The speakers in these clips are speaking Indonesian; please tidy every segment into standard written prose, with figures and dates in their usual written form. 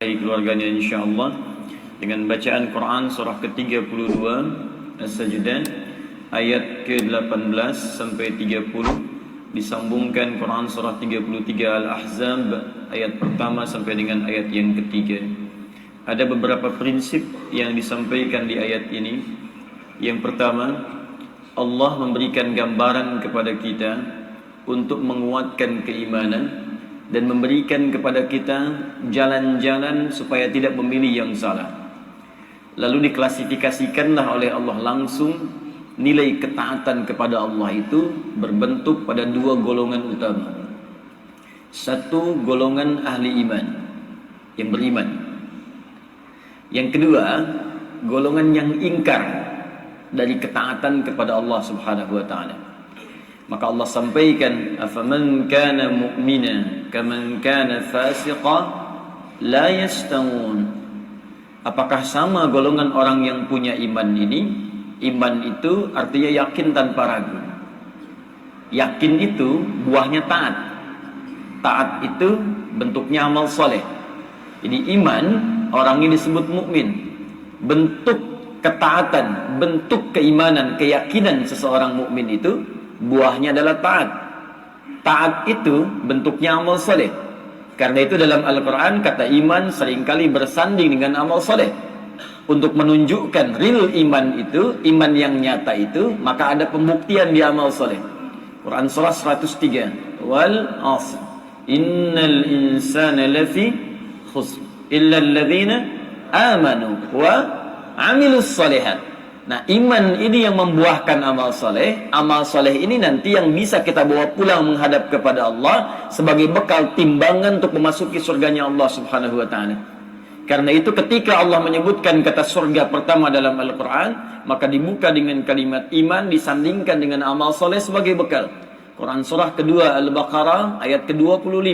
dari keluarganya insyaallah dengan bacaan Quran surah ke-32 As-Sajdah ayat ke-18 sampai 30, disambungkan Quran surah 33 Al-Ahzab ayat pertama sampai dengan ayat yang ketiga. Ada beberapa prinsip yang disampaikan di ayat ini. Yang pertama, Allah memberikan gambaran kepada kita untuk menguatkan keimanan dan memberikan kepada kita jalan-jalan supaya tidak memilih yang salah. Lalu diklasifikasikanlah oleh Allah langsung nilai ketaatan kepada Allah itu berbentuk pada dua golongan utama. Satu, golongan ahli iman yang beriman. Yang kedua, golongan yang ingkar dari ketaatan kepada Allah Subhanahu wa taala. Maka Allah sampaikan, afaman kana mu'mina kaman kana fasiqa la yastawun. Apakah sama golongan orang yang punya iman ini? Iman itu artinya yakin tanpa ragu. Yakin itu buahnya taat. Taat itu bentuknya amal soleh. Jadi iman, orang ini disebut mukmin. Bentuk ketaatan, bentuk keimanan, keyakinan seseorang mukmin itu buahnya adalah taat. Taat itu bentuknya amal soleh. Karena itu dalam Al-Quran kata iman seringkali bersanding dengan amal soleh. Untuk menunjukkan real iman itu, iman yang nyata itu, maka ada pembuktian di amal soleh. Quran surah 103, wal asr innal insana lafi khusr illa alladhina amanu wa amilus salihat. Nah, iman ini yang membuahkan amal soleh. Amal soleh ini nanti yang bisa kita bawa pulang menghadap kepada Allah sebagai bekal timbangan untuk memasuki surganya Allah Subhanahu wa ta'ala. Karena itu ketika Allah menyebutkan kata surga pertama dalam Al-Quran, maka dibuka dengan kalimat iman, disandingkan dengan amal soleh sebagai bekal. Quran surah kedua Al-Baqarah ayat ke-25.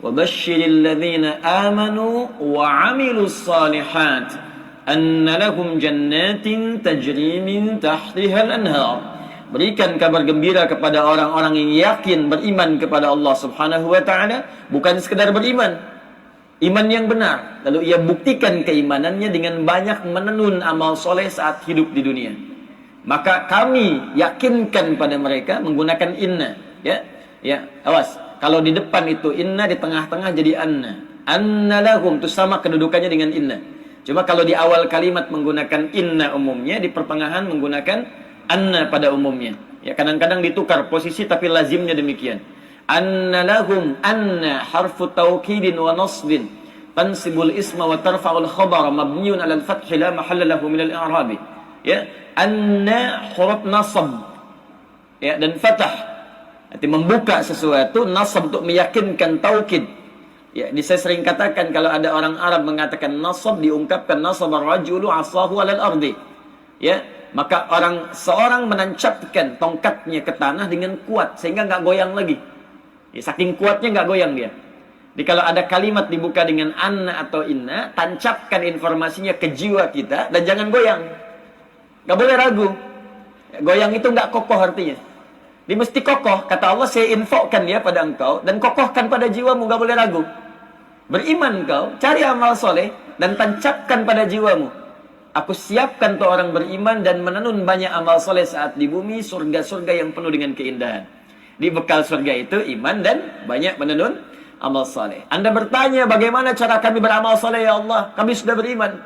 Wabashshiril ladzina amanu wa amilus salihat anna lahum jannatin tajri min tahtiha al-anhar. Berikan kabar gembira kepada orang-orang yang yakin beriman kepada Allah Subhanahu wa taala, bukan sekedar beriman, iman yang benar, lalu ia buktikan keimanannya dengan banyak menenun amal soleh saat hidup di dunia. Maka kami yakinkan pada mereka menggunakan inna, ya, awas. Kalau di depan itu inna, di tengah-tengah jadi anna. Anna lahum itu sama kedudukannya dengan inna. Cuma kalau di awal kalimat menggunakan inna umumnya, di pertengahan menggunakan anna pada umumnya. Ya, kadang-kadang ditukar posisi tapi lazimnya demikian. Anna lahum, anna harfu taukidin wa nasbin tansibul isma wa tarfa'ul khabara mabniun 'alal fathi la mahalla lahu min al-i'rabi. Ya, anna huruf nasab. Ya, dan fathah. Arti membuka sesuatu, nasab untuk meyakinkan taukid. Ya, saya sering katakan kalau ada orang Arab mengatakan nasab, diungkapkan nasab ar-rajulu asahu 'alal ardi. Ya, maka seorang menancapkan tongkatnya ke tanah dengan kuat sehingga enggak goyang lagi. Ya, saking kuatnya enggak goyang dia. Jadi kalau ada kalimat dibuka dengan anna atau inna, tancapkan informasinya ke jiwa kita dan jangan goyang. Enggak boleh ragu. Goyang itu enggak kokoh artinya. Dia mesti kokoh. Kata Allah, saya infokan ya pada engkau dan kokohkan pada jiwamu, enggak boleh ragu. Beriman engkau, cari amal soleh dan tancapkan pada jiwamu. Aku siapkan tuh orang beriman dan menenun banyak amal soleh saat di bumi, surga-surga yang penuh dengan keindahan. Di bekal surga itu iman dan banyak menenun amal soleh. Anda bertanya, bagaimana cara kami beramal soleh ya Allah? Kami sudah beriman.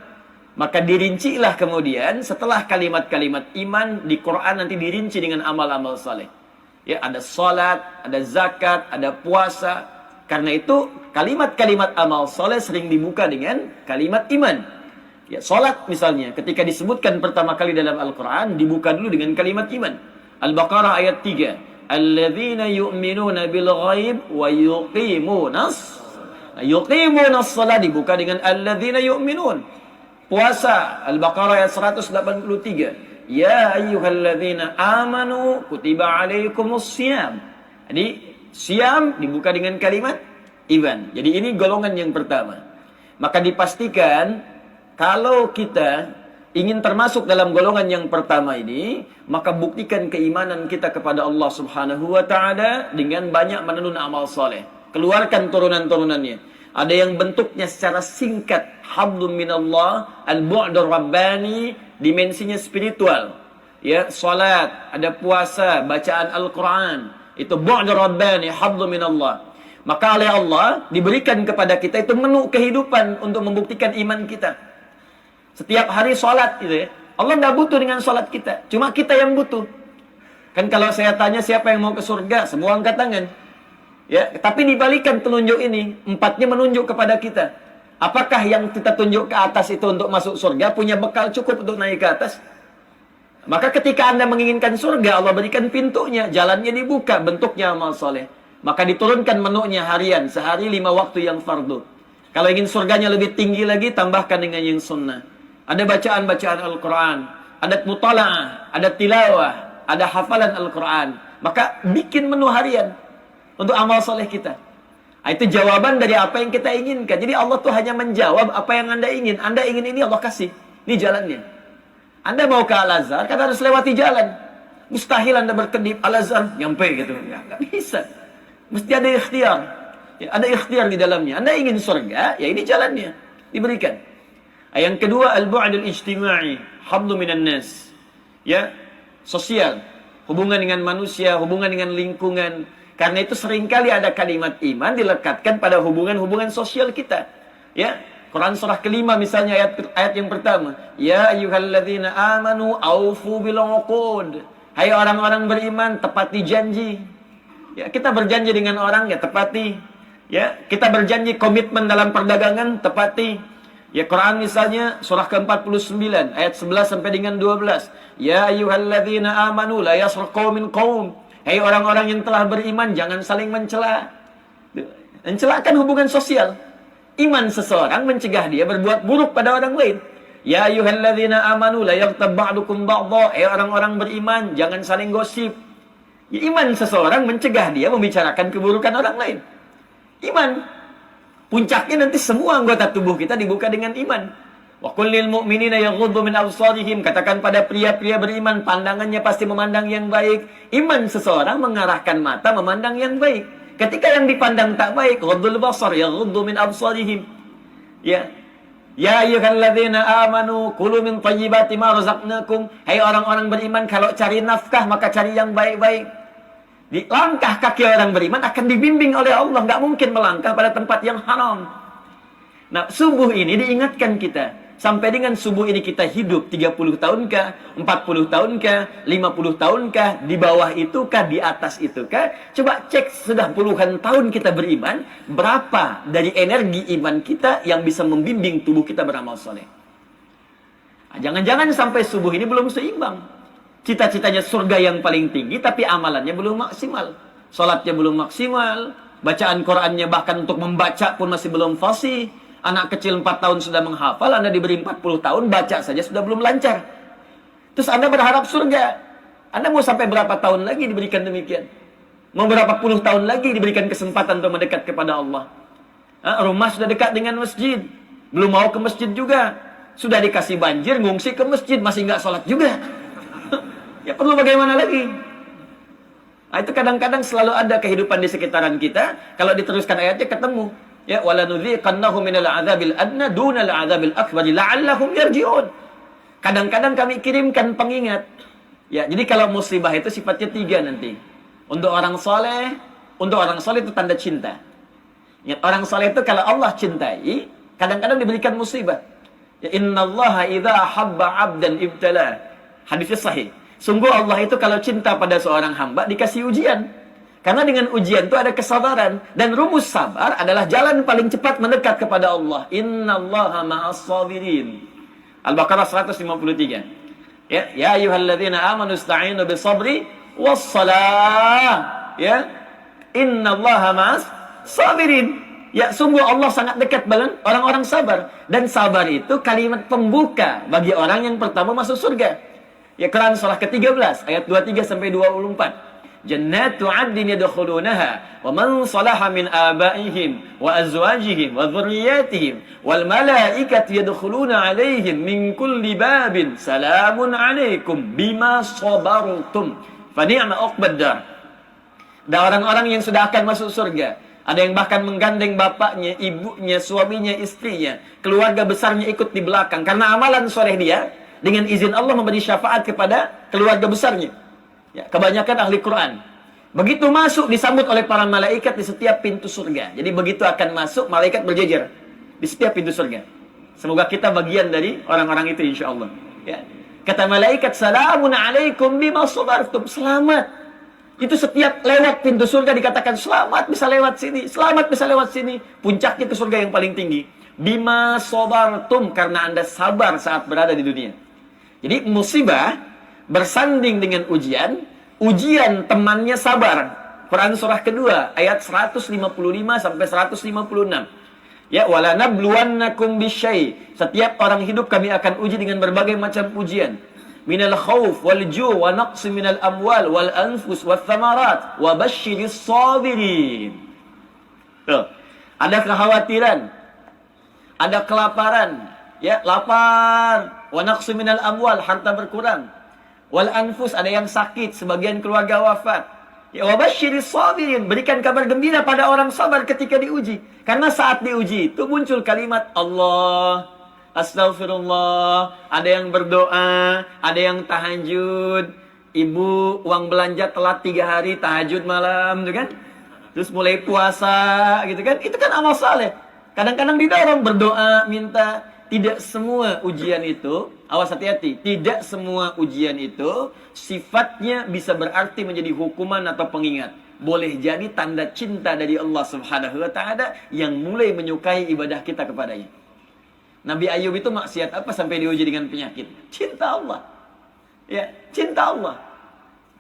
Maka dirincilah kemudian setelah kalimat-kalimat iman di Quran nanti dirinci dengan amal-amal soleh. Ya, ada salat, ada zakat, ada puasa. Karena itu kalimat-kalimat amal soleh sering dibuka dengan kalimat iman. Ya, salat misalnya ketika disebutkan pertama kali dalam Al-Quran dibuka dulu dengan kalimat iman. Al-Baqarah ayat 3. Alladzina yu'minuna bil ghaib wa yuqimunas salat dibuka dengan alladzina yu'minun. Puasa Al-Baqarah ayat 183. Ya ayyuhalladzina amanu kutiba alaikumus siyam. Jadi siyam dibuka dengan kalimat iman. Jadi ini golongan yang pertama. Maka dipastikan kalau kita ingin termasuk dalam golongan yang pertama ini, maka buktikan keimanan kita kepada Allah Subhanahu wa taala dengan banyak menenun amal soleh. Keluarkan turunan-turunannya. Ada yang bentuknya secara singkat, hablum minallah, al-bu'dur rabbani, dimensinya spiritual. Ya, salat, ada puasa, bacaan Al-Quran. Itu bu'dur rabbani, hablum minallah. Maka oleh Allah diberikan kepada kita itu menu kehidupan untuk membuktikan iman kita. Setiap hari salat gitu ya. Allah nggak butuh dengan salat kita, cuma kita yang butuh. Kan kalau saya tanya siapa yang mau ke surga, semua angkat tangan. Ya, tapi dibalikan penunjuk ini, empatnya menunjuk kepada kita. Apakah yang kita tunjuk ke atas itu untuk masuk surga punya bekal cukup untuk naik ke atas? Maka ketika Anda menginginkan surga, Allah berikan pintunya, jalannya dibuka, bentuknya amal soleh. Maka diturunkan menunya harian, sehari 5 waktu yang fardu. Kalau ingin surganya lebih tinggi lagi, tambahkan dengan yang sunnah. Ada bacaan-bacaan Al-Quran, ada mutala'ah, ada tilawah, ada hafalan Al-Quran. Maka bikin menu harian untuk amal soleh kita. Nah, itu jawaban dari apa yang kita inginkan. Jadi Allah tuh hanya menjawab apa yang Anda ingin. Anda ingin ini, Allah kasih. Ini jalannya. Anda mau ke Al-Azhar, kan harus lewati jalan. Mustahil Anda berkedip Al-Azhar, nyampe gitu. Nggak bisa. Mesti ada ikhtiar. Ya, ada ikhtiar di dalamnya. Anda ingin surga, ya ini jalannya. Diberikan. Yang kedua, al-bu'dul ijtima'i, hablu minan nas. Ya, sosial. Hubungan dengan manusia, hubungan dengan lingkungan. Karena itu seringkali ada kalimat iman dilekatkan pada hubungan-hubungan sosial kita. Ya, Quran surah kelima misalnya ayat yang pertama. Ya ayyuhalladzina amanu aufu bil uqud. Hai orang-orang beriman, tepati janji. Ya, kita berjanji dengan orang, ya tepati. Ya, kita berjanji komitmen dalam perdagangan, tepati. Ya, Quran misalnya surah ke-49 ayat 11 sampai dengan 12. Ya ayyuhalladzina amanu la yasraq qaumin qaum. Hai orang-orang yang telah beriman, jangan saling mencela. Mencelakan hubungan sosial. Iman seseorang mencegah dia berbuat buruk pada orang lain. Ya ayyuhalladzina amanu la yaghtab ba'dukum ba'dha. Hai orang-orang beriman, jangan saling gosip. Ya, iman seseorang mencegah dia membicarakan keburukan orang lain. Iman. Puncaknya nanti semua anggota tubuh kita dibuka dengan iman. Wa qul lil mu'minina yaghuddu min absarihim. Katakan pada pria-pria beriman, pandangannya pasti memandang yang baik. Iman seseorang mengarahkan mata memandang yang baik. Ketika yang dipandang tak baik, ghaddul basar yaghuddu min absarihim. Ya. Ya ayyuhalladzina amanu kulu min thayyibati ma razaqnakum. Hai orang-orang beriman, kalau cari nafkah maka cari yang baik-baik. Di langkah kaki orang beriman akan dibimbing oleh Allah, nggak mungkin melangkah pada tempat yang haram. Nah, subuh ini diingatkan kita. Sampai dengan subuh ini kita hidup 30 tahunkah, 40 tahunkah, 50 tahunkah, di bawah itukah, di atas itukah? Coba cek sudah puluhan tahun kita beriman, berapa dari energi iman kita yang bisa membimbing tubuh kita beramal soleh. Nah, jangan-jangan sampai subuh ini belum seimbang. Cita-citanya surga yang paling tinggi, tapi amalannya belum maksimal. Salatnya belum maksimal, bacaan Qur'annya bahkan untuk membaca pun masih belum fasih. Anak kecil 4 tahun sudah menghafal, Anda diberi 40 tahun, baca saja sudah belum lancar. Terus Anda berharap surga. Anda mau sampai berapa tahun lagi diberikan demikian? Mau berapa puluh tahun lagi diberikan kesempatan untuk mendekat kepada Allah? Rumah sudah dekat dengan masjid, belum mau ke masjid juga. Sudah dikasih banjir, ngungsi ke masjid, masih nggak sholat juga. Ya perlu bagaimana lagi? Nah, itu kadang-kadang selalu ada kehidupan di sekitaran kita. Kalau diteruskan ayatnya ketemu. Ya, walanudhiqannahum minal adzabil adna dunal adzabil akbar la'allahum yarji'un. Kadang-kadang kami kirimkan pengingat. Ya, jadi kalau musibah itu sifatnya 3 nanti. Untuk orang soleh itu tanda cinta. Ya, orang soleh itu kalau Allah cintai, kadang-kadang diberikan musibah. Ya, innallaha idza habba 'abdan ibtala. Hadisnya sahih. Sungguh Allah itu kalau cinta pada seorang hamba dikasih ujian. Karena dengan ujian itu ada kesabaran. Dan rumus sabar adalah jalan paling cepat mendekat kepada Allah. Innallaha ma'as sabirin. Al-Baqarah 153. Ya ayyuhalladzina amanu ista'inu bisabri wassalah. Ya. Innallaha ma'as sabirin. Ya, sungguh Allah sangat dekat dengan orang-orang sabar. Dan sabar itu kalimat pembuka bagi orang yang pertama masuk surga. Ya, Quran surah ke-13 ayat 23 sampai 24. Jannatu 'adnin yadkhulunaha wa man salaha min abaihim wa azwajihim wa dhurriyyatihim wal malaikatu yadkhuluna 'alaihim min kulli babin salamun 'alaikum bima sabartum fa ni'ma 'uqbad dar. Dan orang-orang yang sudah akan masuk surga, Ada yang bahkan menggandeng bapaknya, ibunya, suaminya, istrinya, keluarga besarnya ikut di belakang. Karena amalan soleh dia, dengan izin Allah memberi syafaat kepada keluarga besarnya. Ya, kebanyakan ahli Quran. Begitu masuk, disambut oleh para malaikat di setiap pintu surga. Jadi begitu akan masuk, malaikat berjejer di setiap pintu surga. Semoga kita bagian dari orang-orang itu insya Allah. Ya. Kata malaikat, salamun alaikum bima sabartum. Selamat. Itu setiap lewat pintu surga dikatakan selamat bisa lewat sini, selamat bisa lewat sini. Puncaknya ke surga yang paling tinggi. Bima sabartum, karena Anda sabar saat berada di dunia. Jadi musibah bersanding dengan ujian, ujian temannya sabar. Quran surah kedua ayat 155 sampai 156. Ya, wala nabluwannakum bisyai. Setiap orang hidup kami akan uji dengan berbagai macam ujian. Minal khawf wal ju' wa naqsi minal amwal wal anfus wath thamarat wa basyiris sabirin. Tuh, ada kekhawatiran, ada kelaparan, ya, lapar, wa naqsi minal amwal, harta berkurang, wal anfus, ada yang sakit, sebagian keluarga wafat. Ya, wa basyiris sabirin, berikan kabar gembira pada orang sabar ketika diuji. Karena saat diuji itu muncul kalimat Allah, astagfirullah, ada yang berdoa, ada yang tahajud. Ibu uang belanja telat 3 hari, tahajud malam, gitu kan? Terus mulai puasa, gitu kan? Itu kan amal saleh. Kadang-kadang didorong berdoa, minta. Tidak semua ujian itu, awas hati-hati, tidak semua ujian itu sifatnya bisa berarti menjadi hukuman atau pengingat. Boleh jadi tanda cinta dari Allah Subhanahu wa taala yang mulai menyukai ibadah kita kepadanya. Nabi Ayub itu maksiat apa sampai diuji dengan penyakit? Cinta Allah. Ya, cinta Allah.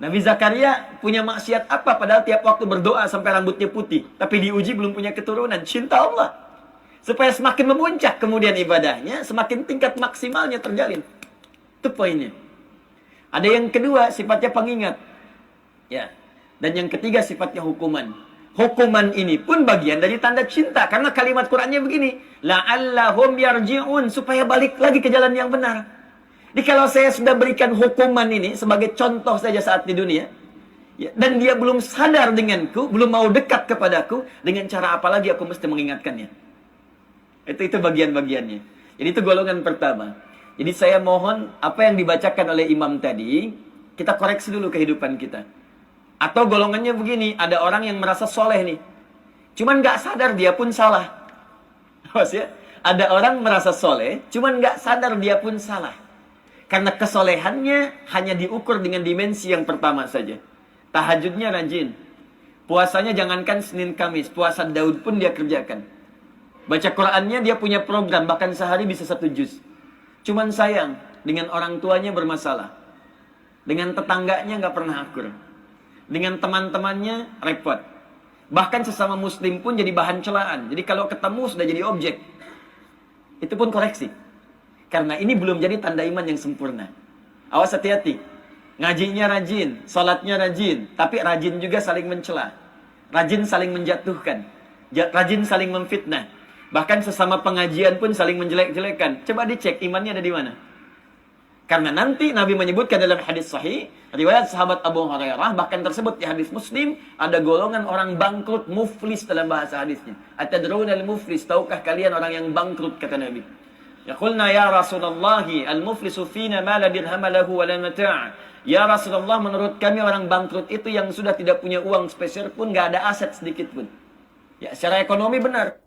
Nabi Zakaria punya maksiat apa padahal tiap waktu berdoa sampai rambutnya putih, tapi diuji belum punya keturunan? Cinta Allah. Supaya semakin memuncak kemudian ibadahnya, semakin tingkat maksimalnya terjalin. Itu poinnya. Ada yang kedua sifatnya pengingat. Ya. Dan yang ketiga sifatnya hukuman. Hukuman ini pun bagian dari tanda cinta. Karena kalimat Qur'annya begini. La'allahum yarji'un. Supaya balik lagi ke jalan yang benar. Jadi kalau saya sudah berikan hukuman ini sebagai contoh saja saat di dunia. Ya, dan dia belum sadar denganku. Belum mau dekat kepadaku. Dengan cara apa lagi aku mesti mengingatkannya. Itu bagian-bagiannya. Jadi itu golongan pertama. Jadi saya mohon apa yang dibacakan oleh imam tadi. Kita koreksi dulu kehidupan kita. Atau golongannya begini, ada orang yang merasa soleh nih. Cuman gak sadar dia pun salah. Awas ya. Ada orang merasa soleh, cuman gak sadar dia pun salah. Karena kesolehannya hanya diukur dengan dimensi yang pertama saja. Tahajudnya rajin. Puasanya jangankan Senin Kamis, puasa Daud pun dia kerjakan. Baca Qur'annya dia punya program, bahkan sehari bisa 1 juz. Cuman sayang, dengan orang tuanya bermasalah. Dengan tetangganya gak pernah akur. Dengan teman-temannya repot. Bahkan sesama muslim pun jadi bahan celaan. Jadi kalau ketemu sudah jadi objek. Itu pun koreksi. Karena ini belum jadi tanda iman yang sempurna. Awas hati-hati. Ngajinya rajin, salatnya rajin, tapi rajin juga saling mencela. Rajin saling menjatuhkan. Rajin saling memfitnah. Bahkan sesama pengajian pun saling menjelek-jelekan. Coba dicek imannya ada di mana. Karena nanti Nabi menyebutkan dalam hadis sahih, riwayat sahabat Abu Hurairah, bahkan tersebut di hadis Muslim, ada golongan orang bangkrut, muflis dalam bahasa hadisnya. Atadruna al-muflis, tahukah kalian orang yang bangkrut, kata Nabi. Yaqulna ya Rasulullah, al-muflisu fina ma la dirham lahu wa la mata'. Ya Rasulullah, menurut kami orang bangkrut itu yang sudah tidak punya uang spesial pun, gak ada aset sedikit pun. Ya, secara ekonomi benar.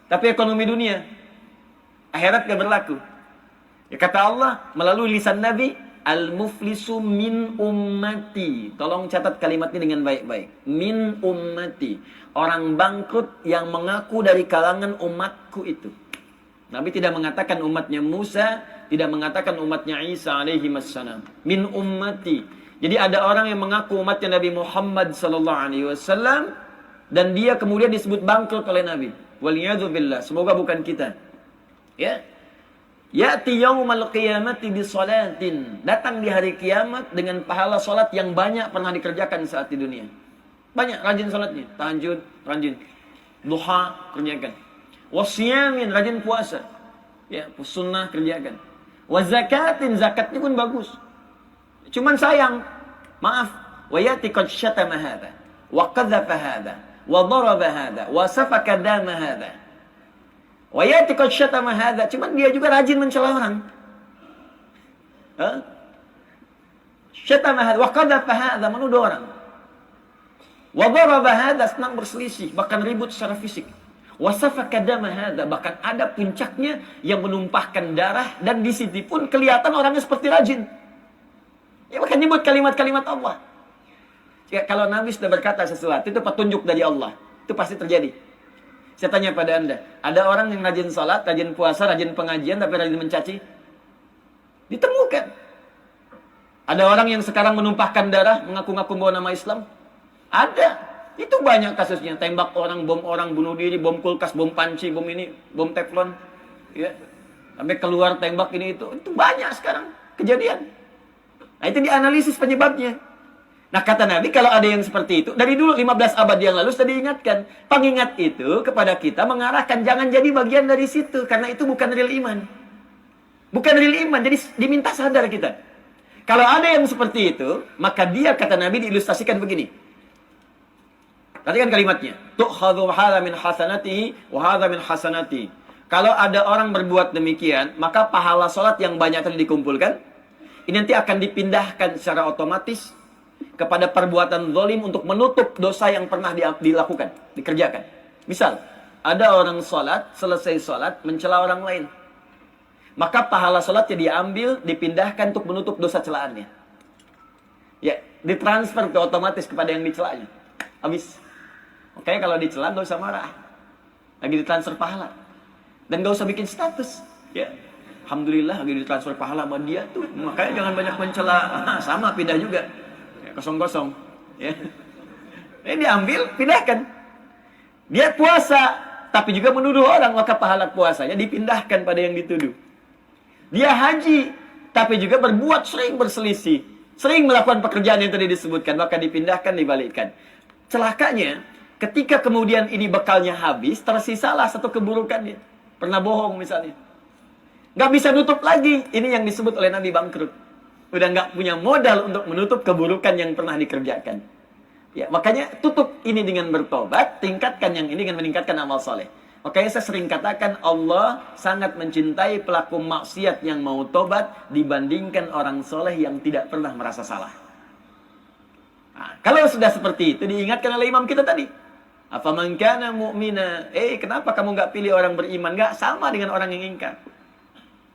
Tapi ekonomi dunia, akhirat gak berlaku. Ya, kata Allah melalui lisan Nabi, al-muflisu min ummati. Tolong catat kalimat ini dengan baik-baik. Min ummati. Orang bangkrut yang mengaku dari kalangan umatku itu. Nabi tidak mengatakan umatnya Musa, tidak mengatakan umatnya Isa alaihi wassalam. Min ummati. Jadi ada orang yang mengaku umatnya Nabi Muhammad sallallahu alaihi wasallam dan dia kemudian disebut bangkrut oleh Nabi. Waliyadzubillah. Semoga bukan kita. Ya. Ya'ti yaumal qiyamati bi salatin. Datang di hari kiamat dengan pahala salat yang banyak pernah dikerjakan saat di dunia. Banyak rajin salatnya, tahajud, rajin. Duha kerjakan. Wasyamin, rajin puasa. Ya, sunnah kerjakan. Wa zakatin, zakatnya pun bagus. Cuman sayang, maaf, wa ya'ti qad syatama hadza wa qadzafa hadza wa daraba hadha, wa safaka dama hadha. Wa yati qad syatama hadha. Cuman dia juga rajin mencela orang. Syatama hadha wa qadhafa hadha, menuduh orang. Wa daraba hadha, senang berselisih, bahkan ribut secara fisik. Wa safaka dama hadha, bahkan ada puncaknya yang menumpahkan darah, dan di situ pun kelihatan orangnya seperti rajin. Ya, bahkan nyebut kalimat-kalimat Allah. Ya, kalau Nabi sudah berkata sesuatu, itu petunjuk dari Allah. Itu pasti terjadi. Saya tanya pada Anda, ada orang yang rajin salat, rajin puasa, rajin pengajian, tapi rajin mencaci? Ditemukan. Ada orang yang sekarang menumpahkan darah, mengaku-ngaku bawa nama Islam? Ada. Itu banyak kasusnya. Tembak orang, bunuh diri, bom kulkas, bom panci, bom ini, bom teflon. Ya. Sampai keluar tembak ini itu. Itu banyak sekarang kejadian. Nah, itu dianalisis penyebabnya. Nah, kata Nabi, kalau ada yang seperti itu, dari dulu 15 abad yang lalu sudah diingatkan. Pengingat itu kepada kita mengarahkan, jangan jadi bagian dari situ. Karena itu bukan real iman. Bukan real iman, jadi diminta sadar kita. Kalau ada yang seperti itu, maka dia, kata Nabi, diilustrasikan begini. Perhatikan kalimatnya. Tu'khadhu hadha min hasanatihi wa hadha min hasanati. Kalau ada orang berbuat demikian, maka pahala salat yang banyak tadi dikumpulkan, ini nanti akan dipindahkan secara otomatis kepada perbuatan zalim untuk menutup dosa yang pernah dilakukan, dikerjakan. Misal, ada orang salat, selesai salat mencela orang lain. Maka pahala salatnya diambil, dipindahkan untuk menutup dosa celaannya. Ya, ditransfer ke otomatis kepada yang dicelanya. Habis. Makanya kalau dicela nggak usah marah. Lagi ditransfer pahala. Dan nggak usah bikin status. Ya. Alhamdulillah lagi ditransfer pahala sama dia tuh. Makanya jangan banyak mencela. Sama pindah juga. Ya, kosong-kosong. Ya. Ini diambil, pindahkan. Dia puasa, tapi juga menuduh orang, maka pahala puasanya dipindahkan pada yang dituduh. Dia haji, tapi juga berbuat sering berselisih. Sering melakukan pekerjaan yang tadi disebutkan, maka dipindahkan, dibalikkan. Celakanya, ketika kemudian ini bekalnya habis, tersisalah satu keburukannya. Pernah bohong misalnya. Nggak bisa nutup lagi. Ini yang disebut oleh Nabi bangkrut. Udah nggak punya modal untuk menutup keburukan yang pernah dikerjakan. Ya, makanya tutup ini dengan bertobat, tingkatkan yang ini dengan meningkatkan amal soleh. Makanya saya sering katakan Allah sangat mencintai pelaku maksiat yang mau tobat dibandingkan orang soleh yang tidak pernah merasa salah. Nah, kalau sudah seperti itu diingatkan oleh imam kita tadi. Afaman kana mu'mina. Kenapa kamu nggak pilih orang beriman? Nggak sama dengan orang yang ingkar.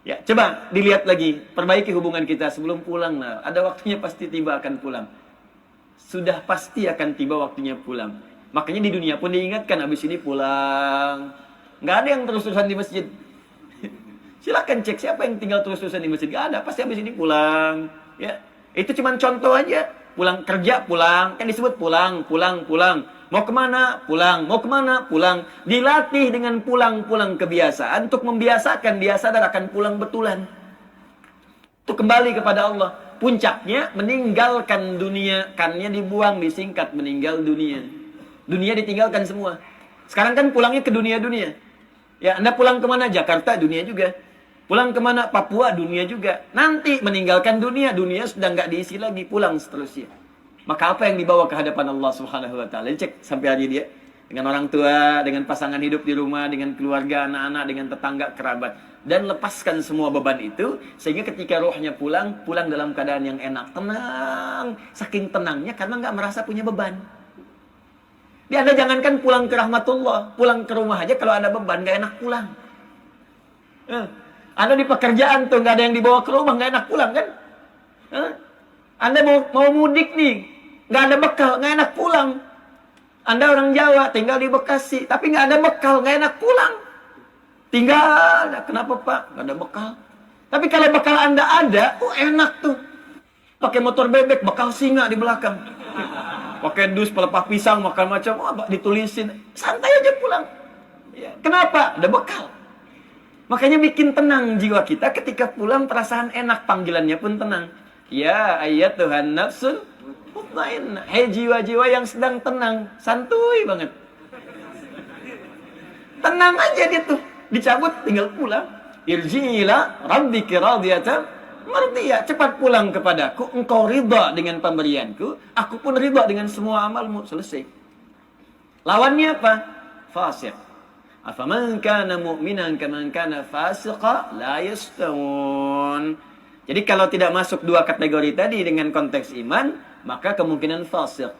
Ya, coba dilihat lagi, perbaiki hubungan kita sebelum pulang. Nah, ada waktunya pasti tiba akan pulang. Sudah pasti akan tiba waktunya pulang. Makanya di dunia pun diingatkan habis ini pulang. Nggak ada yang terus-terusan di masjid. Silakan cek siapa yang tinggal terus-terusan di masjid. Nggak ada, pasti habis ini pulang. Ya, itu cuma contoh aja. Pulang kerja, pulang. Kan disebut pulang. Mau kemana? Pulang. Mau kemana? Pulang. Dilatih dengan pulang-pulang kebiasaan untuk membiasakan dia sadar akan pulang betulan. Itu kembali kepada Allah. Puncaknya meninggalkan dunia. Kannya dibuang, disingkat meninggal dunia. Dunia ditinggalkan semua. Sekarang kan pulangnya ke dunia-dunia. Ya, Anda pulang kemana? Jakarta, dunia juga. Pulang kemana? Papua, dunia juga. Nanti meninggalkan dunia. Dunia sudah nggak diisi lagi. Pulang seterusnya. Maka apa yang dibawa ke hadapan Allah Subhanahu wa taala? Cek sampai hari dia dengan orang tua, dengan pasangan hidup di rumah, dengan keluarga, anak-anak, dengan tetangga, kerabat, dan lepaskan semua beban itu sehingga ketika rohnya pulang dalam keadaan yang enak, tenang, saking tenangnya karena nggak merasa punya beban. Dia Anda jangankan pulang ke rahmatullah, pulang ke rumah aja kalau ada beban nggak enak pulang. Anda di pekerjaan tuh nggak ada yang dibawa ke rumah nggak enak pulang kan? Anda mau mudik nih. Nggak ada bekal, nggak enak pulang. Anda orang Jawa, tinggal di Bekasi, tapi nggak ada bekal, nggak enak pulang. Tinggal, kenapa Pak? Nggak ada bekal. Tapi kalau bekal Anda ada, enak tuh. Pakai motor bebek, bekal singa di belakang. Pakai dus, pelepah pisang, makan macam, ditulisin. Santai aja pulang. Ya, kenapa? Ada bekal. Makanya bikin tenang jiwa kita ketika pulang perasaan enak, panggilannya pun tenang. Ya ayyatuhan nafsul mutmainnah. Hei jiwa-jiwa yang sedang tenang, santuy banget. Tenang aja dia tuh, dicabut tinggal pulang. Irji'ila rabbiki radiyatan mardiyah. Cepat pulang kepadaku, engkau ridha dengan pemberianku, aku pun ridha dengan semua amalmu. Selesai. Lawannya apa? Fasik. Afaman kana mu'minan kaman kana fasiqa la yastawun. Jadi kalau tidak masuk dua kategori tadi dengan konteks iman, maka kemungkinan fasik.